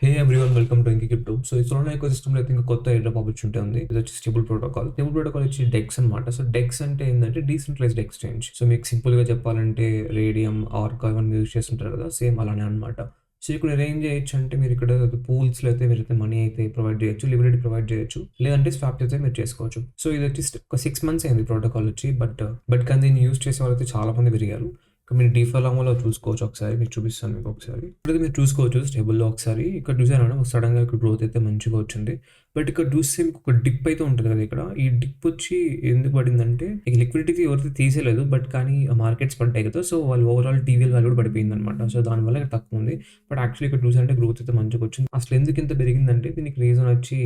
Hey everyone, welcome to Inky crypto. So ఈ Solana ఎకోసిస్టమ్‌లో అయితే ఇంకా కొత్త ఎయిర్‌డ్రాప్ ఆపర్చునిటీ ఉంది. ఇది వచ్చి స్టేబుల్ ప్రోటోకాల్. స్టేబుల్ ప్రోటోకాల్ వచ్చి డెక్స్ అనమాట. సో డెక్స్ అంటే ఏందంటే డీసెంట్రలైజ్డ్ ఎక్స్‌చేంజ్. సో మీకు సింపుల్‌గా చెప్పాలంటే రేడియం, ఆర్కా ఇవన్నీ యూజ్ చేస్తుంటారు కదా! సేమ్ అలానే అనమాట. సో ఇక్కడ మీరు ఏం చేయొచ్చు అంటే మీరు ఇక్కడ పూల్స్‌లో అయితే మీరైతే మనీ అయితే ప్రొవైడ్ చేయొచ్చు. లిక్విడిటీ ప్రొవైడ్ చేయొచ్చు. లేదంటే స్వాప్ అయితే మీరు చేసుకోవచ్చు. సో ఇది వచ్చి ఒక 6 మంత్స్ అయింది ప్రోటోకాల్ వచ్చి. బట్ కానీ దీన్ని యూజ్ చేసే వాళ్ళైతే చాలా మంది పెరిగారు. ఇక్కడ మీరు డీఫా లాంగ్‌లో చూసుకోవచ్చు ఒకసారి. మీకు చూపిస్తాను మీకు ఒకసారి. ఇప్పుడైతే మీరు చూసుకోవచ్చు స్టేబుల్‌లో ఒకసారి. ఇక్కడ చూసారా సడెన్‌గా ఇక్కడ గ్రోత్ అయితే మంచిగా వచ్చింది. బట్ ఇక్కడ చూస్తే మీకు ఒక డిప్ అయితే ఉంటది కదా ఇక్కడ. ఈ డిప్ వచ్చి ఎందుకు పడిందంటే ఈ లిక్విడిటీ ఎవరైతే తీసేయలేదు. బట్ కానీ మార్కెట్స్ పడ్డాయి కదా! సో వాళ్ళు ఓవరాల్ టీవీఎల్ వాల్యూ కూడా పడిపోయిందనమాట. సో దానివల్ల ఇక్కడ తక్కువ ఉంది. బట్ యాక్చువల్లీ ఇక్కడ చూసారంటే గ్రోత్ అయితే మంచిగా వచ్చింది. అసలు ఎందుకు ఇంత పెరిగిందంటే దీనికి రీజన్ వచ్చి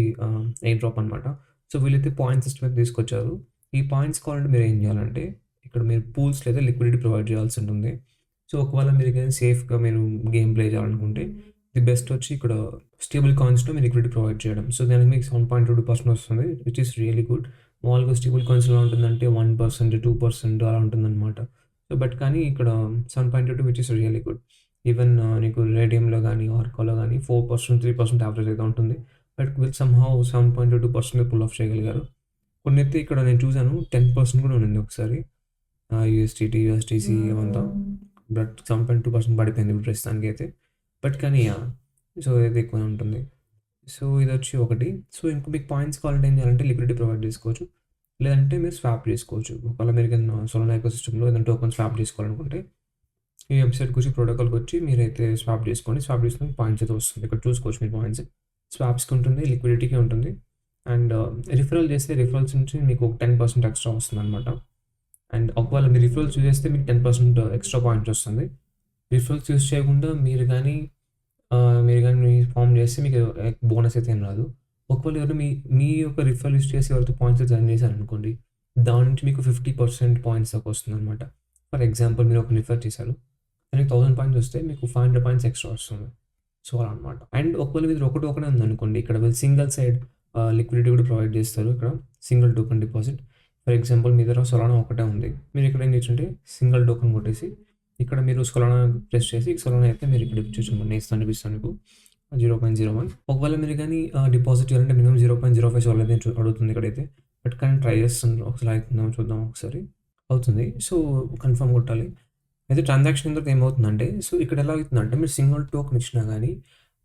ఎయిర్ డ్రాప్ అనమాట. సో వీళ్ళైతే పాయింట్ సిస్టమ్ అయితే తీసుకొచ్చారు. ఈ పాయింట్స్ కావాలంటే మీరు ఏం చేయాలంటే ఇక్కడ మీరు పూల్స్‌లో అయితే లిక్విడిటీ ప్రొవైడ్ చేయాల్సి ఉంటుంది. సో ఒకవేళ మీరు గాని సేఫ్‌గా మీరు గేమ్ ప్లే చేయాలనుకుంటే ది బెస్ట్ వచ్చి ఇక్కడ స్టేబుల్ కాయిన్స్‌లో మీరు లిక్విడిటీ ప్రొవైడ్ చేయడం. సో దానికి మీకు 7.22% వస్తుంది. Which is really good. మామూలుగా స్టేబుల్ కాయిన్స్ ఎలా ఉంటుందంటే 1%, 2% అలా ఉంటుందన్నమాట. సో బట్ కానీ ఇక్కడ 7.22 which is really good. Even నీకు రేడియంలో గానీ, ఆర్కాలో గానీ 4%, 3% యావరేజ్ అయితే ఉంటుంది. బట్ వీళ్ళు సమ్‌హౌ 7.22% పుల్ ఆఫ్ చేయగలిగారు. కొన్నైతే ఇక్కడ నేను చూసాను 10% కూడా ఉండింది ఒకసారి. యూఎస్‌డిటీ, యూఎస్‌డిసి అవంతా. బట్ 7.2% పడిపోయింది ఇప్పుడు ప్రస్తుతానికైతే. బట్ కానీ యాహ్! సో ఇది ఎక్కువనే ఉంటుంది. సో ఇదొచ్చి ఒకటి. సో ఇంక మీకు పాయింట్స్ కావాలంటే ఏం చేయాలంటే లిక్విడిటీ ప్రొవైడ్ చేసుకోవచ్చు. లేదంటే మీరు స్వాప్ చేసుకోవచ్చు. ఒకవేళ మీరు ఏదైనా సోలానా ఎకోసిస్టమ్‌లో ఏదైనా టోకెన్ స్వాప్ చేసుకోవాలనుకుంటే ఈ వెబ్‌సైట్‌కొచ్చి ప్రోటోకాల్‌కొచ్చి మీరైతే స్వాప్ చేసుకోండి. స్వాప్ చేసుకొని పాయింట్స్ అయితే వస్తుంది. ఇక్కడ చూసుకోవచ్చు మీరు పాయింట్స్. స్వాప్స్‌కి ఉంటుంది, లిక్విడిటీకి ఉంటుంది. అండ్ రిఫరల్ చేస్తే రిఫరల్స్ నుంచి మీకు ఒక 10% ఎక్స్‌ట్రా వస్తుందనమాట. అండ్ ఒకవేళ మీరు రిఫరల్స్ యూజ్ చేస్తే మీకు 10% ఎక్స్ట్రా పాయింట్స్ వస్తుంది. రిఫరల్స్ యూజ్ చేయకుండా మీరు గానీ ఫార్మ్ చేస్తే మీకు బోనస్ అయితే ఏం రాదు. ఒకవేళ ఎవరైనా మీ మీ యొక్క రిఫరల్ యూజ్ చేసి ఎవరితో పాయింట్స్ అయితే ఎర్న్ చేశారనుకోండి, దాని నుంచి మీకు 50% పాయింట్స్ దాకా వస్తుందనమాట. ఫర్ ఎగ్జాంపుల్ మీరు ఒకరిని రిఫర్ చేశారు. దానికి 1000 పాయింట్స్ వస్తే మీకు 500 పాయింట్స్ ఎక్స్ట్రా వస్తుంది. సో అలా అనమాట. అండ్ ఒకవేళ మీది ఒకటే ఉందనుకోండి, ఇక్కడ వీళ్ళు సింగిల్ సైడ్ లిక్విడిటీ కూడా ప్రొవైడ్ చేస్తారు. ఇక్కడ single token deposit. For example మీ దగ్గర సొలానా ఒకటే ఉంది. మీరు ఇక్కడ ఏం చేయొచ్చంటే సింగిల్ టోకెన్ కొట్టేసి ఇక్కడ మీరు సొలానా ప్రెస్ చేసి సొలానా అయితే మీరు ఇక్కడ ఇచ్చేయచ్చు. నేస్తాను చూపిస్తాను మీకు 0.01. ఒకవేళ మీరు కానీ డిపాజిట్ చేయాలంటే మినిమం 0.05 వాళ్ళైతే అడుగుతుంది ఇక్కడైతే. బట్ కానీ ట్రై చేస్తున్నారు. ఒకసారి అవుతుందేమో చూద్దాం ఒకసారి. అవుతుంది. సో కన్ఫర్మ్ కొట్టాలి. అయితే ట్రాన్సాక్షన్ తర్వాత ఏమవుతుందంటే సో ఇక్కడ ఎలా అవుతుందంటే మీరు సింగిల్ టోకెన్ ఇచ్చినా గానీ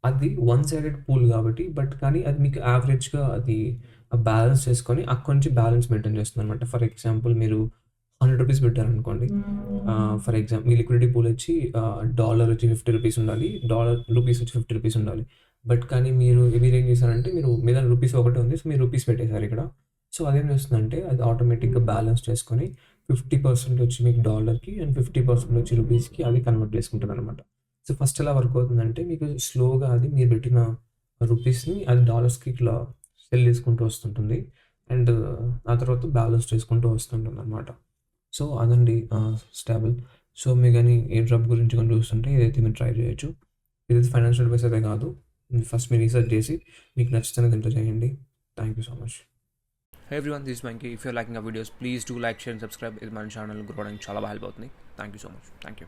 అది వన్ సైడెడ్ పూల్ కాబట్టి బట్ కానీ అది మీకు యావరేజ్‌గా అది బ్యాలెన్స్ చేసుకొని అక్కడి నుంచి బ్యాలెన్స్ మెయింటైన్ చేస్తుందనమాట. ఫర్ ఎగ్జాంపుల్ మీరు ₹100 పెట్టారనుకోండి. మీ లిక్విడిటీ పూల్ వచ్చి డాలర్ వచ్చి ₹50 ఉండాలి. రూపీస్ వచ్చి ₹50 ఉండాలి. బట్ కానీ మీరేం చేశారంటే మీ దగ్గర రూపీస్ ఒకటే ఉంది. సో మీరు రూపీస్ పెట్టేసారు ఇక్కడ. సో అదేం చేస్తుందంటే అది ఆటోమేటిక్‌గా బ్యాలెన్స్ చేసుకొని 50% వచ్చి మీకు డాలర్‌కి అండ్ 50% వచ్చి రూపీస్‌కి అది కన్వర్ట్ చేసుకుంటదనమాట. సో ఫస్ట్ ఎలా వర్క్ అవుతుందంటే మీకు స్లోగా అది మీరు పెట్టిన రూపీస్‌ని అది డాలర్స్‌కి ఇట్లా సెల్ చేసుకుంటూ వస్తుంటుంది. అండ్ ఆ తర్వాత బ్యాలెన్స్ చేసుకుంటూ వస్తుంటుందనమాట. సో అదండి స్టేబుల్. సో మీరు గాని ఎయిర్ డ్రాప్ గురించి గాని చూస్తుంటే ఇదైతే మీరు ట్రై చేయొచ్చు. ఇదైతే ఫైనాన్షియల్ అడ్వైస్ అయితే కాదు. ఫస్ట్ మీరు రీసెర్చ్ చేసి మీకు నచ్చితేనే దీంట్లో చేయండి. Thank you so much. Hey everyone, this is Venki. If you're liking our videos, please do like, share and subscribe. ఇది మన ఛానల్ గ్రో అవడానికి చాలా బాగా హెల్ప్ అవుతుంది. Thank you so much. Thank you.